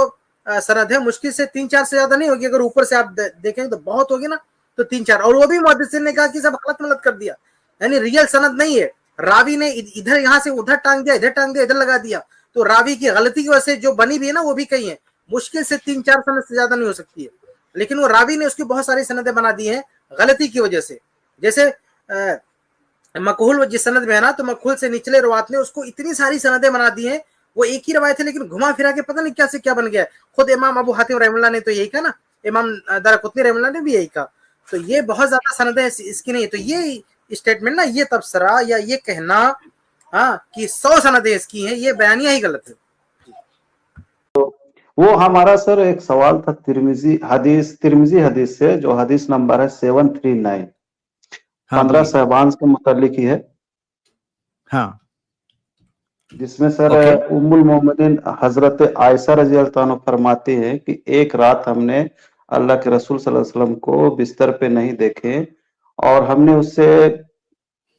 سند ہے مشکل سے 3-4 سے زیادہ نہیں ہوگی، اگر اوپر سے آپ دیکھیں تو بہت ہوگی نا، تو 3-4، اور وہ بھی محدثین نے کہا کہ سب غلط ملت کر دیا، یعنی ریئل سند نہیں ہے، راوی نے ادھر یہاں سے ادھر ٹانگ دیا، ادھر ٹانگ دیا، ادھر لگا دیا، تو راوی کی غلطی کی وجہ سے جو بنی بھی ہے نا وہ بھی کئی ہیں، مشکل سے 3-4 سند سے زیادہ نہیں ہو سکتی ہے، لیکن وہ راوی نے اس کی بہت ساری سندیں بنا دی ہیں غلطی کی وجہ سے۔ جیسے مقہول جس سند میں ہے نا، تو مقہول سے نچلے روات نے اس کو اتنی ساری سندیں بنا دی ہیں، وہ ایک ہی روایت ہے لیکن گھما پھرا کے پتہ نہیں کیا سے کیا بن گیا ہے۔ خود امام ابو حاتم رحم اللہ نے تو یہی کہا نا، امام دارقطنی رحم اللہ نے بھی یہی کہا۔ تو یہ بہت زیادہ سندیں اس کی نہیں ہے، تو یہ اسٹیٹمنٹ نا، یہ تبصرہ یا یہ کہنا ہاں کہ 100 سندیں اس کی ہیں، یہ بیانیہ ہی غلط ہے۔ وہ ہمارا سر ایک سوال تھا ترمذی حدیث سے، جو حدیث نمبر ہے 739، 15 شعبان سے متعلق ہی ہے، ہاں، جس میں سر ام المومنین حضرت عائشہ رضی اللہ عنہ فرماتی ہیں کہ ایک رات ہم نے اللہ کے رسول صلی اللہ علیہ وسلم کو بستر پہ نہیں دیکھے اور ہم نے اس سے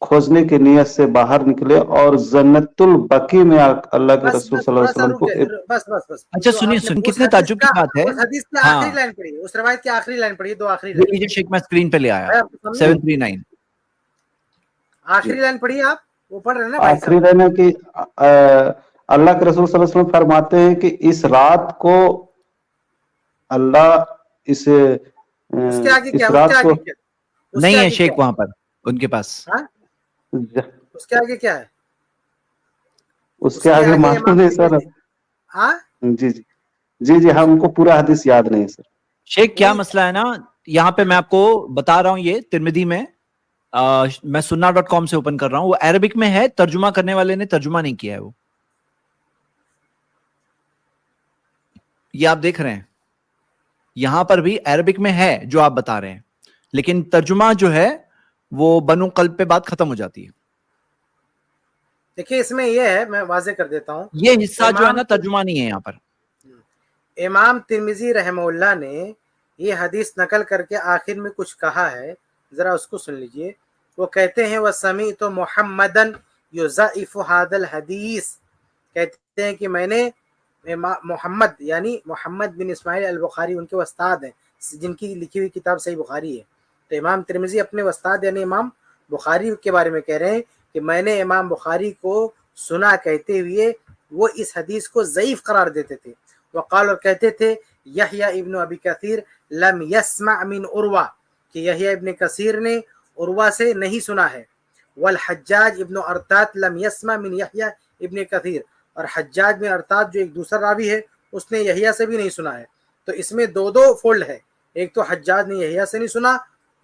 کھوجنے کی نیت سے باہر نکلے اور جنت البقیع میں اللہ کے بس رسول بس صلی اللہ تھوڑا علیہ سا وسلم رک کو جائے بس اچھا جو سنیے آپ نے سن اس کتنے حدیث تعجب کی کا بات ہے. اس حدیث کی ہاں آخری لائن پڑھی, اس روایت کی آخری لائن پڑھی, دو آخری یہ لائن لیجیے شیخ, میں اسکرین پہ لے آیا بھائی, آپ کو سمجھے 739. آخری لائن پڑھی آپ, وہ پڑھ رہے ہیں نا بھائی آخری صاحب. رہنا کہ اللہ کے رسول صلی اللہ علیہ وسلم فرماتے ہیں کہ اس رات کو اللہ اس کے آگے کیا, اس اس کے رات کو آگے کیا, اس کے نہیں ہے آگے شیخ کیا, وہاں پر ان کے پاس. ہاں اس کے آگے کیا ہے, اس اس کے کے آگے آگے معلوم امام نہیں سر. ترمذی, ہاں جی جی جی جی ہم کو پورا حدیث یاد نہیں سر. شیخ کیا وہی مسئلہ ہے نا, یہاں پہ میں آپ کو بتا رہا ہوں, یہ ترمذی میں میں sunna.com سے اوپن کر رہا ہوں, وہ عربک میں ہے, ترجمہ کرنے والے نے ترجمہ نہیں کیا ہے. وہ یہ آپ دیکھ رہے ہیں یہاں پر بھی عربک میں ہے جو آپ بتا رہے ہیں, لیکن ترجمہ جو ہے وہ بنو قلب پہ بات ختم ہو جاتی ہے. دیکھیے اس میں یہ ہے, میں واضح کر دیتا ہوں, یہ حصہ جو ہے نا امام ترجمہ نہیں ہے یہاں پر. امام ترمذی رحمہ اللہ نے یہ حدیث نقل کر کے آخر میں کچھ کہا ہے, ذرا اس کو سن لیجئے. وہ کہتے ہیں وَسَمِعْتُ مُحَمَّدًا يُضَعِّفُ هَذَا الْحَدِيث, کہتے ہیں کہ میں نے محمد یعنی محمد بن اسماعیل البخاری, ان کے استاد ہیں جن کی لکھی ہوئی کتاب صحیح بخاری ہے. تو امام ترمذی اپنے استاد یعنی امام بخاری کے بارے میں کہہ رہے ہیں کہ میں نے امام بخاری کو سنا کہتے ہوئے وہ اس حدیث کو ضعیف قرار دیتے تھے. وقال, اور کہتے تھے یحییٰ ابن ابی کثیر لم یسمع من عروہ, کہ یحییٰ ابن کثیر نے عروہ سے نہیں سنا ہے. والحجاج ابن ارطاط لم یسمع من یحییٰ ابن کثیر, اور حجاج بن ارطاط جو ایک دوسرا راوی ہے اس نے یحییٰ سے بھی نہیں سنا ہے. تو اس میں دو فولڈ ہے, ایک تو حجاج نے یحییٰ سے نہیں سنا,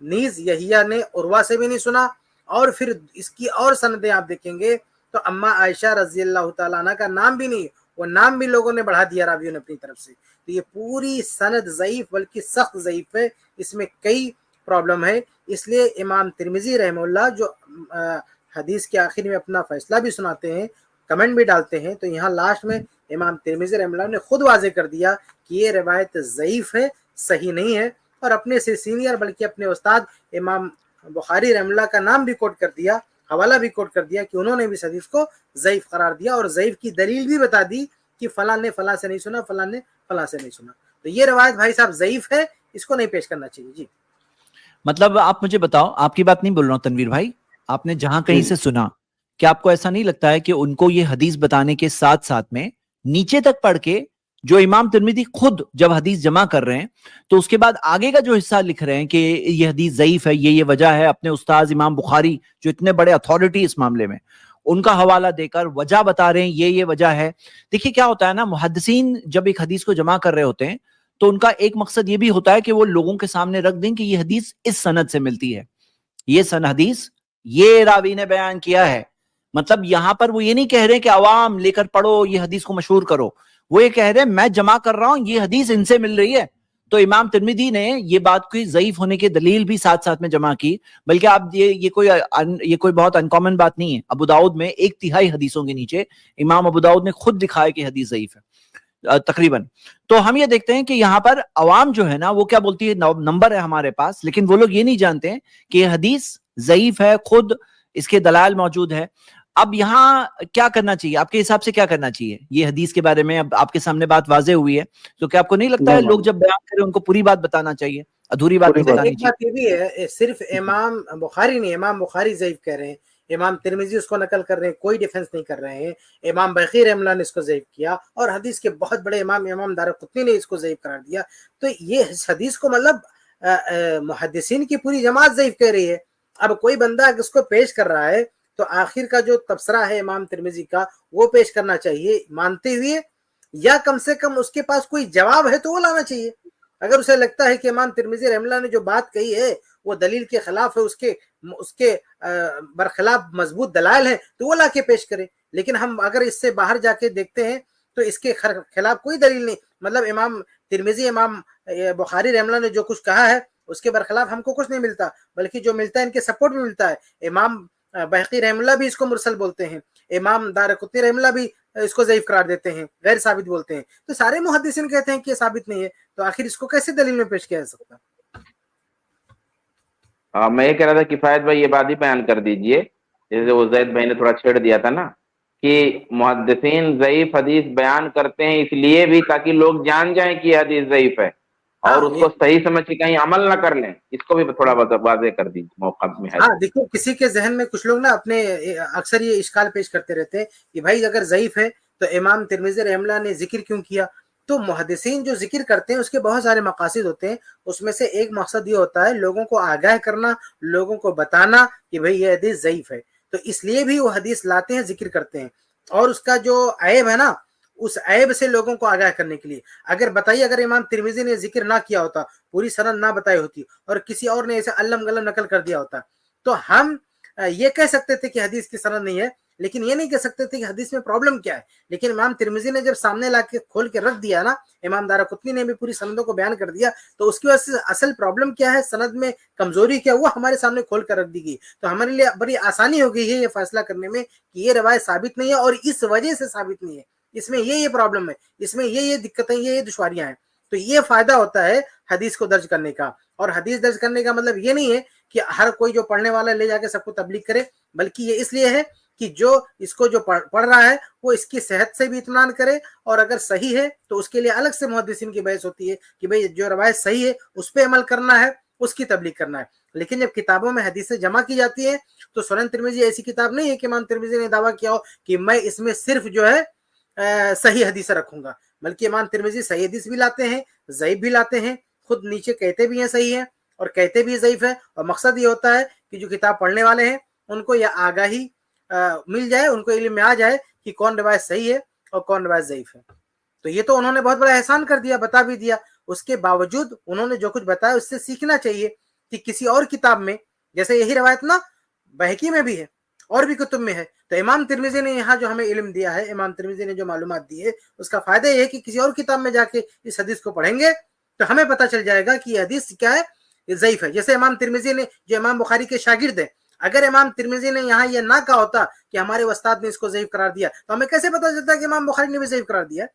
نیز یحییٰ نے عروہ سے بھی نہیں سنا, اور پھر اس کی اور سندیں آپ دیکھیں گے تو اما عائشہ رضی اللہ تعالیٰ عنہ کا نام بھی نہیں, وہ نام بھی لوگوں نے بڑھا دیا راویوں نے اپنی طرف سے. تو یہ پوری سند ضعیف بلکہ سخت ضعیف ہے, اس میں کئی پرابلم ہے. اس لیے امام ترمذی رحمہ اللہ جو حدیث کے آخر میں اپنا فیصلہ بھی سناتے ہیں, کمنٹ بھی ڈالتے ہیں, تو یہاں لاسٹ میں امام ترمذی رحمہ اللہ نے خود واضح کر دیا کہ یہ روایت ضعیف ہے, صحیح نہیں ہے, اور اپنے سے سینئر بلکہ اپنے استاد امام بخاری رحمہ اللہ کا نام بھی کوٹ کر دیا, حوالہ بھی کوٹ کر دیا کہ انہوں نے بھی اس حدیث کو ضعیف قرار دیا, اور ضعیف کی دلیل بھی بتا دی کہ فلاں نے فلاں سے نہیں سنا, فلاں نے فلاں سے نہیں سنا. تو یہ روایت بھائی صاحب ضعیف ہے, اس کو نہیں پیش کرنا چاہیے. جی مطلب آپ مجھے بتاؤ, آپ کی بات نہیں بول رہا ہوں تنویر بھائی, آپ نے جہاں کہیں سے سنا, کیا آپ کو ایسا نہیں لگتا ہے کہ ان کو یہ حدیث بتانے کے ساتھ ساتھ میں نیچے تک پڑھ کے جو امام ترمذی خود جب حدیث جمع کر رہے ہیں تو اس کے بعد آگے کا جو حصہ لکھ رہے ہیں کہ یہ حدیث ضعیف ہے, یہ وجہ ہے, اپنے استاد امام بخاری جو اتنے بڑے اتھارٹی اس معاملے میں, ان کا حوالہ دے کر وجہ بتا رہے ہیں, یہ وجہ ہے. دیکھیے کیا ہوتا ہے نا, محدثین جب ایک حدیث کو جمع کر رہے ہوتے ہیں تو ان کا ایک مقصد یہ بھی ہوتا ہے کہ وہ لوگوں کے سامنے رکھ دیں کہ یہ حدیث اس سند سے ملتی ہے, یہ سند حدیث یہ راوی نے بیان کیا ہے. مطلب یہاں پر وہ یہ نہیں کہہ رہے کہ عوام لے کر پڑھو, یہ حدیث کو مشہور کرو, وہ یہ کہہ رہے ہیں میں جمع کر رہا ہوں, یہ حدیث ان سے مل رہی ہے. تو امام ترمذی نے یہ بات کی ضعیف ہونے کی دلیل بھی ساتھ ساتھ میں جمع کی, بلکہ آپ یہ کوئی بہت انکامن بات نہیں ہے. ابو داؤد میں 1/3 حدیثوں کے نیچے امام ابو داؤد نے خود دکھایا کہ حدیث ضعیف ہے تقریباً. تو ہم یہ دیکھتے ہیں کہ یہاں پر عوام جو ہے نا وہ کیا بولتی ہے, نمبر ہے ہمارے پاس, لیکن وہ لوگ یہ نہیں جانتے ہیں کہ یہ حدیث ضعیف ہے, خود اس کے دلائل موجود ہے. اب یہاں کیا کرنا چاہیے آپ کے حساب سے, کیا کرنا چاہیے یہ حدیث کے بارے میں؟ اب آپ کے سامنے بات واضح ہوئی ہے, تو کیا آپ کو نہیں لگتا ہے لوگ جب بیان کریں ان کو پوری بات بتانا چاہیے, ادھوری بات نہیں بتانی ایک بات یہ بھی ہے, صرف امام بخاری نہیں, امام بخاری ضعیف کہہ رہے ہیں, امام ترمذی اس کو نقل کر رہے ہیں, کوئی ڈیفنس نہیں کر رہے ہیں, امام بقی رحمہ اللہ نے اس کو ضعیف کیا, اور حدیث کے بہت بڑے امام دارقطنی نے اس کو ضعیف قرار دیا. تو یہ حدیث کو مطلب محدثین کی پوری جماعت ضعیف کہہ رہی ہے. اب کوئی بندہ اگر اس کو پیش کر رہا ہے تو آخر کا جو تبصرہ ہے امام ترمذی کا وہ پیش کرنا چاہیے مانتے ہوئے, یا کم سے کم اس کے پاس کوئی جواب ہے تو وہ لانا چاہیے. اگر اسے لگتا ہے کہ امام ترمذی رحمہ اللہ نے جو بات کہی ہے وہ دلیل کے خلاف ہے, اس کے برخلاف مضبوط دلائل ہیں, تو وہ لا کے پیش کرے. لیکن ہم اگر اس سے باہر جا کے دیکھتے ہیں تو اس کے خلاف کوئی دلیل نہیں. مطلب امام ترمذی امام بخاری رحمہ اللہ نے جو کچھ کہا ہے اس کے برخلاف ہم کو کچھ نہیں ملتا, بلکہ جو ملتا ہے ان کے سپورٹ میں ملتا ہے. امام بہقی رحمہ اللہ بھی اس کو مرسل بولتے ہیں, امام دارقطنی رحمہ اللہ بھی اس کو ضعیف قرار دیتے ہیں, غیر ثابت بولتے ہیں. تو سارے محدثین کہتے ہیں کہ یہ ثابت نہیں ہے, تو آخر اس کو کیسے دلیل میں پیش کیا جا سکتا؟ میں یہ کہہ رہا تھا کفایت بھائی یہ بات ہی بیان کر دیجئے، جیسے وہ زید بھائی نے تھوڑا چھیڑ دیا تھا نا کہ محدثین ضعیف حدیث بیان کرتے ہیں اس لیے بھی تاکہ لوگ جان جائیں کہ یہ حدیث ضعیف ہے اور اس کو صحیح سمجھ کے کہیں عمل نہ کر لیں. اس کو بھی تھوڑا واضح کر دیجیے موقع میں ہے. ہاں دیکھو، کسی کے ذہن میں کچھ لوگ نا اپنے اکثر یہ اشکال پیش کرتے رہتے ہیں کہ بھائی اگر ضعیف ہے تو امام ترمذی رحمہ اللہ نے ذکر کیوں کیا؟ تو محدثین جو ذکر کرتے ہیں اس کے بہت سارے مقاصد ہوتے ہیں. اس میں سے ایک مقصد یہ ہوتا ہے لوگوں کو آگاہ کرنا، لوگوں کو بتانا کہ بھئی یہ حدیث ضعیف ہے. تو اس لیے بھی وہ حدیث لاتے ہیں، ذکر کرتے ہیں، اور اس کا جو عیب ہے نا اس عیب سے لوگوں کو آگاہ کرنے کے لیے. اگر بتائیے اگر امام ترمذی نے ذکر نہ کیا ہوتا، پوری سند نہ بتائی ہوتی اور کسی اور نے ایسے علم غلم نقل کر دیا ہوتا تو ہم یہ کہہ سکتے تھے کہ حدیث کی سند نہیں ہے، لیکن یہ نہیں کہہ سکتے تھے کہ حدیث میں پرابلم کیا ہے. لیکن امام ترمذی نے جب سامنے لا کے کھول کے رکھ دیا نا، امام دارقطنی نے بھی پوری سندوں کو بیان کر دیا، تو اس کی وجہ سے اصل پرابلم کیا ہے، سند میں کمزوری کیا، وہ ہمارے سامنے کھول کر رکھ دی گئی. تو ہمارے لیے بڑی آسانی ہو گئی ہے یہ فیصلہ کرنے میں کہ یہ روایت ثابت نہیں ہے اور اس وجہ سے ثابت نہیں ہے، اس میں یہ پرابلم ہے، اس میں یہ دقتیں، یہ دشواریاں ہیں. تو یہ فائدہ ہوتا ہے حدیث کو درج کرنے کا. اور حدیث درج کرنے کا مطلب یہ نہیں ہے کہ ہر کوئی جو پڑھنے والا لے جا کے سب کو تبلیغ کرے، بلکہ یہ اس لیے ہے کہ جو اس کو جو پڑھ رہا ہے وہ اس کی صحت سے بھی اطمینان کرے، اور اگر صحیح ہے تو اس کے لیے الگ سے محدثین کی بحث ہوتی ہے کہ بھئی جو روایت صحیح ہے اس پہ عمل کرنا ہے، اس کی تبلیغ کرنا ہے. لیکن جب کتابوں میں حدیثیں جمع کی جاتی ہیں تو سنن ترمذی ایسی کتاب نہیں ہے کہ امام ترمذی نے دعویٰ کیا ہو کہ میں اس میں صرف جو ہے صحیح حدیث رکھوں گا، بلکہ امام ترمذی صحیح حدیث بھی لاتے ہیں، ضعیف بھی لاتے ہیں، خود نیچے کہتے بھی ہیں صحیح ہے اور کہتے بھی ضعیف ہے. اور مقصد یہ ہوتا ہے کہ جو کتاب پڑھنے والے ہیں ان کو یہ آگاہی مل جائے، ان کو علم میں آ جائے کہ کون روایت صحیح ہے اور کون روایت ضعیف ہے. تو یہ تو انہوں نے بہت بڑا احسان کر دیا، بتا بھی دیا. اس کے باوجود انہوں نے جو کچھ بتایا اس سے سیکھنا چاہیے کہ کسی اور کتاب میں، جیسے یہی روایت نا بہقی میں بھی ہے اور بھی کتب میں ہے، تو امام ترمذی نے یہاں جو ہمیں علم دیا ہے، امام ترمذی نے جو معلومات دی ہے، اس کا فائدہ یہ ہے کہ کسی اور کتاب میں جا کے اس حدیث کو پڑھیں گے تو ہمیں پتہ چل جائے گا کہ یہ حدیث کیا ہے، یہ ضعیف ہے. جیسے امام ترمذی نے، جو امام بخاری کے شاگرد ہیں، اگر امام ترمذی نے یہاں یہ نہ کہا ہوتا کہ ہمارے استاد نے اس کو ضعیف قرار دیا تو ہمیں کیسے پتہ چلتا کہ امام بخاری نے بھی ضعیف قرار دیا ہے؟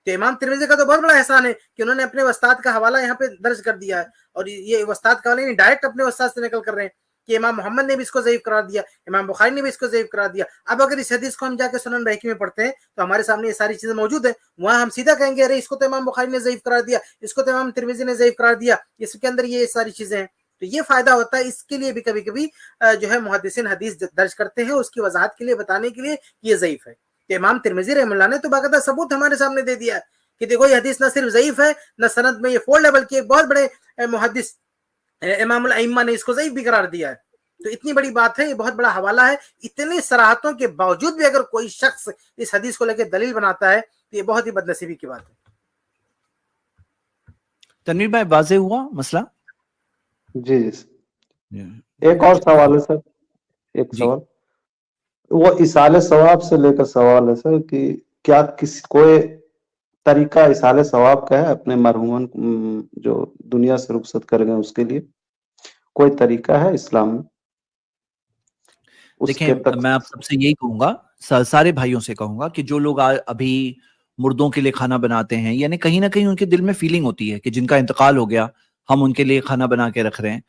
تو امام ترمذی کا تو بہت بڑا احسان ہے کہ انہوں نے اپنے استاد کا حوالہ یہاں پہ درج کر دیا ہے، اور یہ استاد کا حوالہ نہیں، ڈائریکٹ اپنے استاد سے نقل کر رہے ہیں کہ امام محمد نے بھی اس کو ضعیف قرار دیا، امام بخاری نے بھی اس کو ضعیف قرار دیا. اب اگر اس حدیث کو ہم جا کے سنن بہقی میں پڑھتے ہیں تو ہمارے سامنے یہ ساری چیزیں موجود ہیں، وہاں ہم سیدھا کہیں گے ارے اس کو تو امام بخاری نے ضعیف قرار دیا، اس کو تو امام ترمذی نے ضعیف قرار دیا، اس کے اندر یہ ساری چیزیں ہیں. تو یہ فائدہ ہوتا ہے. اس کے لیے بھی کبھی کبھی جو ہے محدثین حدیث درج کرتے ہیں اس کی وضاحت کے لیے، بتانے کے لیے یہ ضعیف ہے. کہ امام ترمذی رحمہ اللہ نے تو باقاعدہ ثبوت ہمارے سامنے دے دیا ہے کہ دیکھو یہ حدیث نہ صرف ضعیف ہے، نہ سند میں یہ فولڈ ہے، بلکہ ایک بہت بڑے محدث امام الائمہ نے اس کو ضعیف بھی قرار دیا ہے. تو اتنی بڑی بات ہے، یہ بہت بڑا حوالہ ہے. اتنی صراحتوں کے باوجود بھی اگر کوئی شخص اس حدیث کو لے کے دلیل بناتا ہے تو یہ بہت ہی بد نصیبی کی بات ہے. تنویر بھائی واضح ہوا مسئلہ؟ جی ایک اور سوال ہے سر، ایک سوال وہ اصال ثواب سے لے کر سوال ہے سر کہ کیا کوئی طریقہ اصال ثواب کا ہے اپنے مرحومن جو دنیا سے رخصت کر گئے اس کے لیے کوئی طریقہ ہے اسلام میں؟ دیکھیں میں آپ سب سے یہی کہوں گا، سارے بھائیوں سے کہوں گا کہ جو لوگ ابھی مردوں کے لیے کھانا بناتے ہیں، یعنی کہیں نہ کہیں ان کے دل میں فیلنگ ہوتی ہے کہ جن کا انتقال ہو گیا ہم ان کے لیے کھانا بنا کے رکھ رہے ہیں،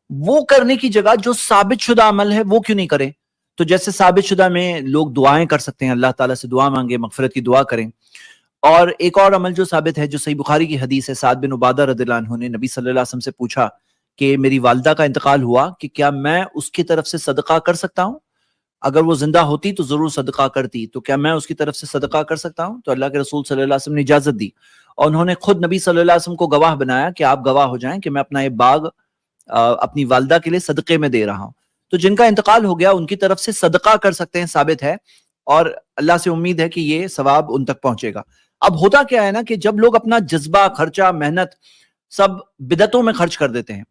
وہ کرنے کی جگہ جو ثابت شدہ عمل ہے وہ کیوں نہیں کریں؟ تو جیسے ثابت شدہ میں لوگ دعائیں کر سکتے ہیں، اللہ تعالیٰ سے دعا مانگے، مغفرت کی دعا کریں. اور ایک اور عمل جو ثابت ہے، جو صحیح بخاری کی حدیث ہے، سعد بن عبادہ رضی اللہ عنہ نے نبی صلی اللہ علیہ وسلم سے پوچھا کہ میری والدہ کا انتقال ہوا کہ کیا میں اس کی طرف سے صدقہ کر سکتا ہوں؟ اگر وہ زندہ ہوتی تو ضرور صدقہ کرتی، تو کیا میں اس کی طرف سے صدقہ کر سکتا ہوں؟ تو اللہ کے رسول صلی اللہ علیہ وسلم نے اجازت دی، اور انہوں نے خود نبی صلی اللہ علیہ وسلم کو گواہ بنایا کہ آپ گواہ ہو جائیں کہ میں اپنا یہ باغ اپنی والدہ کے لیے صدقے میں دے رہا ہوں. تو جن کا انتقال ہو گیا ان کی طرف سے صدقہ کر سکتے ہیں، ثابت ہے، اور اللہ سے امید ہے کہ یہ ثواب ان تک پہنچے گا. اب ہوتا کیا ہے نا کہ جب لوگ اپنا جذبہ، خرچہ، محنت سب بدعتوں میں خرچ کر دیتے ہیں،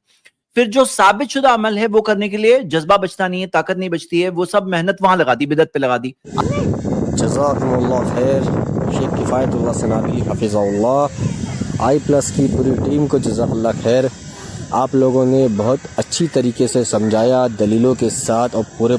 پھر جو ثابت شدہ عمل ہے وہ کرنے کے لیے جذبہ بچتا نہیں ہے، طاقت نہیں بچتی ہے، وہ سب محنت وہاں لگا دی، بدعت پہ لگا دی. جزاکم اللہ خیر شیخ کفایت اللہ سنابی حفظہ اللہ، آئی پلس کی پوری ٹیم کو جزاک اللہ خیر. آپ لوگوں نے بہت اچھی طریقے سے سمجھایا، دلیلوں کے ساتھ اور پورے